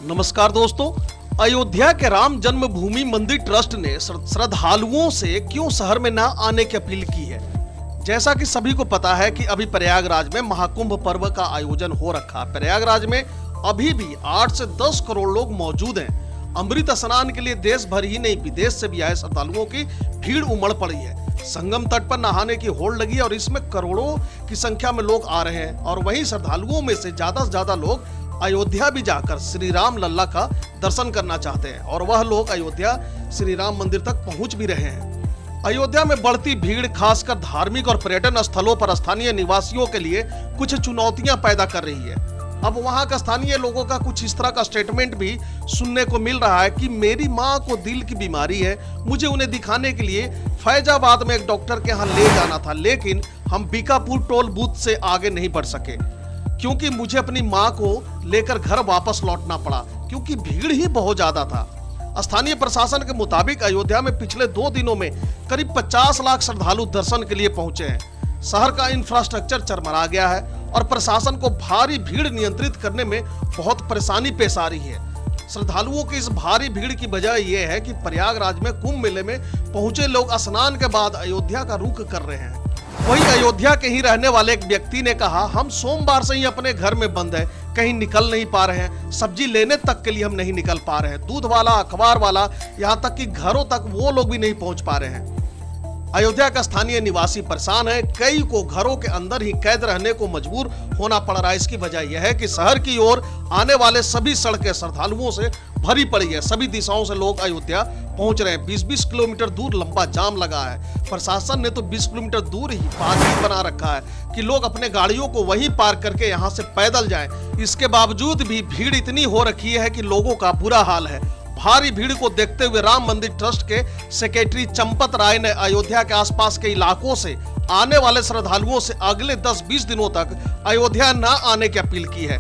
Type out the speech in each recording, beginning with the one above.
नमस्कार दोस्तों। अयोध्या के राम जन्मभूमि मंदिर ट्रस्ट ने श्रद्धालुओं से क्यों शहर में न आने की अपील की है। जैसा कि सभी को पता है कि अभी प्रयागराज में महाकुंभ पर्व का आयोजन हो रखा है। प्रयागराज में अभी भी 8 से 10 करोड़ लोग मौजूद हैं। अमृत स्नान के लिए देश भर ही नहीं विदेश से भी आए श्रद्धालुओं की भीड़ उमड़ पड़ी है। संगम तट पर नहाने की होड़ लगी है और इसमें करोड़ों की संख्या में लोग आ रहे हैं। और वहीं श्रद्धालुओं में से ज्यादा से ज्यादा लोग अयोध्या भी जाकर श्री राम लल्ला का दर्शन करना चाहते हैं और वह लोग अयोध्या श्री राम मंदिर तक पहुंच भी रहे हैं। अयोध्या में बढ़ती भीड़ खासकर धार्मिक और पर्यटन स्थलों पर स्थानीय निवासियों के लिए कुछ चुनौतियां पैदा कर रही है। अब वहां का स्थानीय लोगों का कुछ इस तरह का स्टेटमेंट भी सुनने को मिल रहा है कि मेरी माँ को दिल की बीमारी है, मुझे उन्हें दिखाने के लिए फैजाबाद में एक डॉक्टर के यहाँ ले जाना था, लेकिन हम बीकापुर टोल बूथ से आगे नहीं बढ़ सके क्योंकि मुझे अपनी माँ को लेकर घर वापस लौटना पड़ा क्योंकि भीड़ ही बहुत ज्यादा था। स्थानीय प्रशासन के मुताबिक अयोध्या में पिछले 2 दिनों में करीब 50 लाख श्रद्धालु दर्शन के लिए पहुंचे हैं। शहर का इंफ्रास्ट्रक्चर चरमरा गया है और प्रशासन को भारी भीड़ नियंत्रित करने में बहुत परेशानी पेश आ रही है। श्रद्धालुओं की इस भारी भीड़ की वजह यह है कि प्रयागराज में कुंभ मेले में पहुंचे लोग स्नान के बाद अयोध्या का रुख कर रहे हैं। वहीं अयोध्या के ही रहने वाले एक व्यक्ति ने कहा, हम सोमवार से ही अपने घर में बंद है, कहीं निकल नहीं पा रहे हैं, सब्जी लेने तक के लिए हम नहीं निकल पा रहे हैं, दूध वाला, अखबार वाला, यहाँ तक कि घरों तक वो लोग भी नहीं पहुंच पा रहे हैं। अयोध्या का स्थानीय निवासी परेशान है। कई को घरों के अंदर ही कैद रहने को मजबूर होना पड़ रहा है। इसकी वजह यह है कि शहर की ओर आने वाले सभी सड़कें श्रद्धालुओं से भरी पड़ी है। सभी दिशाओं से लोग अयोध्या पहुंच रहे हैं। 20-20 किलोमीटर दूर लंबा जाम लगा है। प्रशासन ने तो 20 किलोमीटर दूर ही पार्किंग बना रखा है कि लोग अपने गाड़ियों को वहीं पार्क करके यहाँ से पैदल जाएं। इसके बावजूद भी भीड़ इतनी हो रखी है कि लोगों का बुरा हाल है। भारी भीड़ को देखते हुए राम मंदिर ट्रस्ट के सेक्रेटरी चंपत राय ने अयोध्या के आसपास के इलाकों से आने वाले श्रद्धालुओं से अगले 10-20 दिनों तक अयोध्या न आने की अपील की है।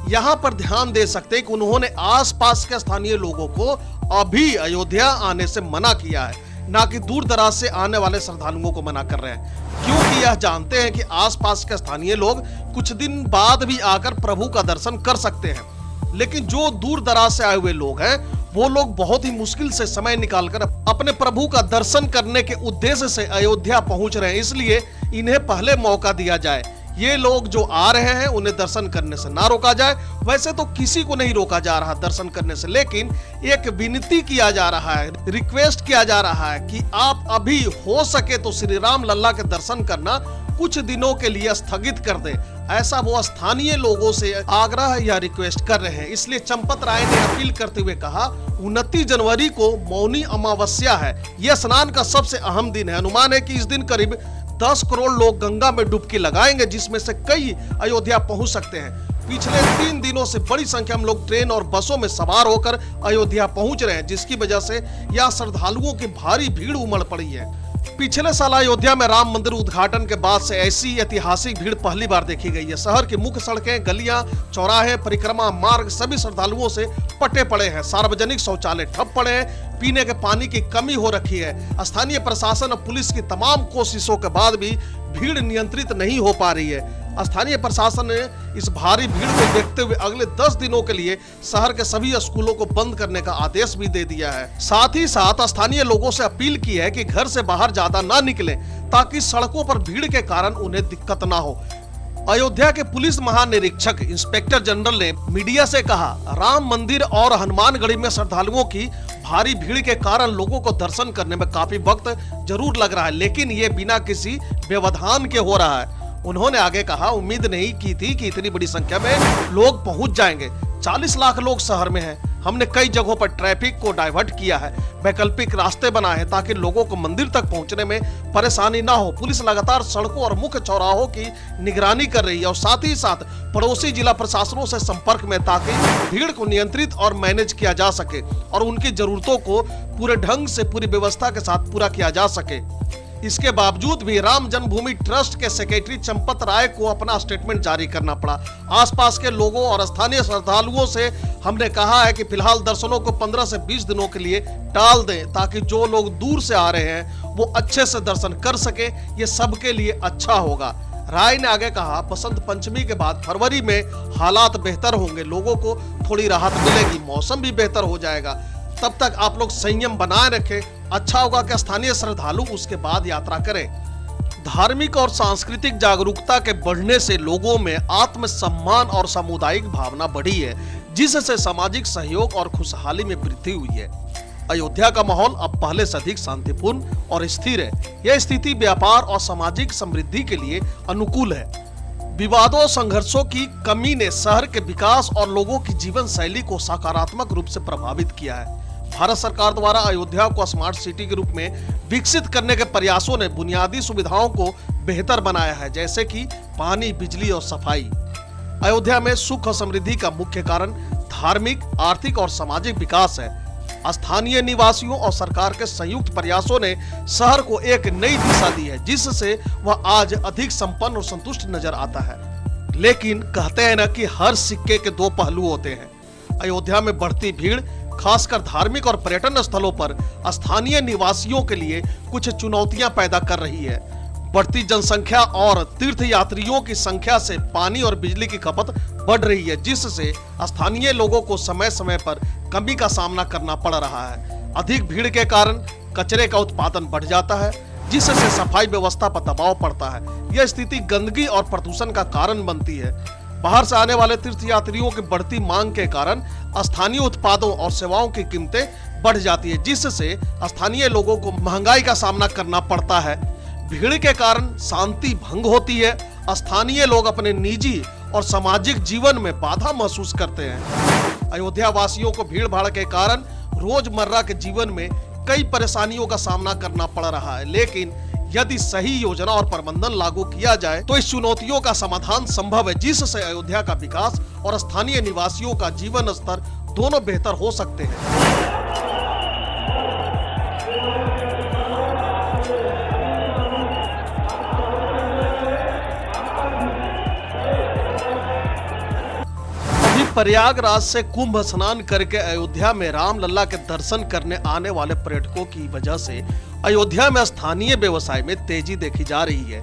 यहाँ पर ध्यान दे सकते हैं कि उन्होंने आसपास के स्थानीय लोगों को अभी अयोध्या आने से मना किया है, ना कि दूर दराज से आने वाले श्रद्धालुओं को मना कर रहे हैं, क्योंकि यह जानते हैं कि आसपास के स्थानीय लोग कुछ दिन बाद भी आकर प्रभु का दर्शन कर सकते हैं। लेकिन जो दूर दराज से आए हुए लोग हैं वो लोग बहुत ही मुश्किल से समय निकालकर अपने प्रभु का दर्शन करने के उद्देश्य से अयोध्या पहुंच रहे हैं। इसलिए इन्हें पहले मौका दिया जाए। ये लोग जो आ रहे हैं उन्हें दर्शन करने से ना रोका जाए। वैसे तो किसी को नहीं रोका जा रहा दर्शन करने से, लेकिन एक विनती किया जा रहा है, रिक्वेस्ट किया जा रहा है कि आप अभी हो सके तो श्री राम लल्ला के दर्शन करना कुछ दिनों के लिए स्थगित कर दें। ऐसा वो स्थानीय लोगों से आग्रह या रिक्वेस्ट कर रहे हैं। इसलिए चंपत राय ने अपील करते हुए कहा, 29 जनवरी को मौनी अमावस्या है। यह स्नान का सबसे अहम दिन है। अनुमान है कि इस दिन करीब 10 करोड़ लोग गंगा में डुबकी लगाएंगे, जिसमें से कई अयोध्या पहुंच सकते हैं। पिछले 3 दिनों से बड़ी संख्या में लोग ट्रेन और बसों में सवार होकर अयोध्या पहुंच रहे हैं, जिसकी वजह से यहाँ श्रद्धालुओं की भारी भीड़ उमड़ पड़ी है। पिछले साल अयोध्या में राम मंदिर उद्घाटन के बाद से ऐसी ऐतिहासिक भीड़ पहली बार देखी गई है। शहर की मुख्य सड़कें, गलियां, चौराहे, परिक्रमा मार्ग सभी श्रद्धालुओं से पटे पड़े हैं। सार्वजनिक शौचालय ठप पड़े हैं। पीने के पानी की कमी हो रखी है। स्थानीय प्रशासन और पुलिस की तमाम कोशिशों के बाद भी भीड़ नियंत्रित नहीं हो पा रही है। स्थानीय प्रशासन ने इस भारी भीड़ को देखते हुए अगले 10 दिनों के लिए शहर के सभी स्कूलों को बंद करने का आदेश भी दे दिया है। साथ ही साथ स्थानीय लोगों से अपील की है कि घर से बाहर ज्यादा ना निकलें, ताकि सड़कों पर भीड़ के कारण उन्हें दिक्कत ना हो। अयोध्या के पुलिस महानिरीक्षक इंस्पेक्टर जनरल ने मीडिया से कहा, राम मंदिर और हनुमानगढ़ी में श्रद्धालुओं की भारी भीड़ के कारण लोगों को दर्शन करने में काफी वक्त जरूर लग रहा है, लेकिन ये बिना किसी व्यवधान के हो रहा है। उन्होंने आगे कहा, उम्मीद नहीं की थी कि इतनी बड़ी संख्या में लोग पहुंच जाएंगे। 40 लाख लोग शहर में हैं। हमने कई जगहों पर ट्रैफिक को डाइवर्ट किया है, वैकल्पिक रास्ते बनाए हैं ताकि लोगों को मंदिर तक पहुंचने में परेशानी ना हो। पुलिस लगातार सड़कों और मुख्य चौराहों की निगरानी कर रही है और साथ ही साथ पड़ोसी जिला प्रशासनों से संपर्क में, ताकि भीड़ को नियंत्रित और मैनेज किया जा सके और उनकी जरूरतों को पूरे ढंग से पूरी व्यवस्था के साथ पूरा किया जा सके। इसके बावजूद भी राम जन्मभूमि ट्रस्ट के सेक्रेटरी चंपत राय को अपना स्टेटमेंट जारी करना पड़ा। आसपास के लोगों और स्थानीय श्रद्धालुओं से हमने कहा है कि फिलहाल दर्शनों को 15 से 20 दिनों के लिए टाल दें, ताकि जो लोग दूर से आ रहे हैं वो अच्छे से दर्शन कर सके। ये सबके लिए अच्छा होगा। राय ने आगे कहा, बसंत पंचमी के बाद फरवरी में हालात बेहतर होंगे, लोगों को थोड़ी राहत मिलेगी, मौसम भी बेहतर हो जाएगा। तब तक आप लोग संयम बनाए रखें। अच्छा होगा कि स्थानीय श्रद्धालु उसके बाद यात्रा करें। धार्मिक और सांस्कृतिक जागरूकता के बढ़ने से लोगों में आत्मसम्मान और सामुदायिक भावना बढ़ी है, जिससे सामाजिक सहयोग और खुशहाली में वृद्धि हुई है। अयोध्या का माहौल अब पहले से अधिक शांतिपूर्ण और स्थिर है। यह स्थिति व्यापार और सामाजिक समृद्धि के लिए अनुकूल है। विवादों और संघर्षों की कमी ने शहर के विकास और लोगों की जीवन शैली को सकारात्मक रूप से प्रभावित किया है। भारत सरकार द्वारा अयोध्या को स्मार्ट सिटी के रूप में विकसित करने के प्रयासों ने बुनियादी सुविधाओं को बेहतर बनाया है, जैसे कि पानी, बिजली और सफाई। अयोध्या में सुख और समृद्धि का मुख्य कारण धार्मिक, आर्थिक और सामाजिक विकास है। स्थानीय निवासियों और सरकार के संयुक्त प्रयासों ने शहर को एक नई दिशा दी है, जिससे वह आज अधिक संपन्न और संतुष्ट नजर आता है। लेकिन कहते हैं ना कि हर सिक्के के दो पहलू होते हैं। अयोध्या में बढ़ती भीड़ खासकर धार्मिक और पर्यटन स्थलों पर स्थानीय निवासियों के लिए कुछ चुनौतियां पैदा कर रही है। बढ़ती जनसंख्या और तीर्थ यात्रियों की संख्या से पानी और बिजली की खपत बढ़ रही है, जिससे स्थानीय लोगों को समय समय पर कमी का सामना करना पड़ रहा है। अधिक भीड़ के कारण कचरे का उत्पादन बढ़ जाता है, जिससे सफाई व्यवस्था पर दबाव पड़ता है। यह स्थिति गंदगी और प्रदूषण का कारण बनती है। बाहर से आने वाले तीर्थ यात्रियों की बढ़ती मांग के कारण स्थानीय उत्पादों और सेवाओं की कीमतें बढ़ जाती है, जिससे स्थानीय लोगों को महंगाई का सामना करना पड़ता है। भीड़ के कारण शांति भंग होती है। स्थानीय लोग अपने निजी और सामाजिक जीवन में बाधा महसूस करते हैं। अयोध्या वासियों को भीड़ भाड़ के कारण रोजमर्रा के जीवन में कई परेशानियों का सामना करना पड़ रहा है, लेकिन यदि सही योजना और प्रबंधन लागू किया जाए तो इस चुनौतियों का समाधान संभव है, जिससे अयोध्या का विकास और स्थानीय निवासियों का जीवन स्तर दोनों बेहतर हो सकते हैं। प्रयागराज से कुंभ स्नान करके अयोध्या में रामलला के दर्शन करने आने वाले पर्यटकों की वजह से अयोध्या में स्थानीय व्यवसाय में तेजी देखी जा रही है।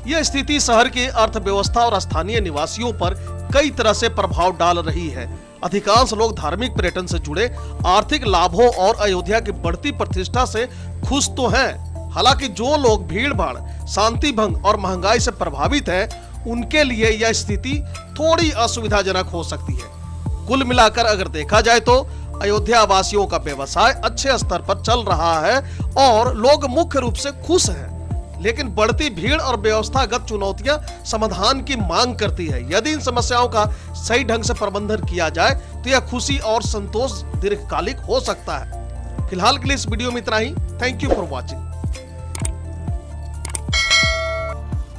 यह स्थिति शहर की अर्थव्यवस्था और स्थानीय निवासियों पर कई तरह से प्रभाव डाल रही है। अधिकांश लोग धार्मिक पर्यटन से जुड़े आर्थिक लाभों और अयोध्या की बढ़ती प्रतिष्ठा से खुश तो हैं। हालांकि जो लोग भीड़ भाड़, शांति भंग और महंगाई से प्रभावित हैं, उनके लिए यह स्थिति थोड़ी असुविधाजनक हो सकती है। कुल मिलाकर अगर देखा जाए तो अयोध्या वासियों का व्यवसाय अच्छे स्तर पर चल रहा है और लोग मुख्य रूप से खुश हैं। लेकिन बढ़ती भीड़ और व्यवस्थागत चुनौतियां समाधान की मांग करती है। यदि इन समस्याओं का सही ढंग से प्रबंधन किया जाए तो यह खुशी और संतोष दीर्घकालिक हो सकता है। फिलहाल के लिए इस वीडियो में इतना ही। Thank you for watching.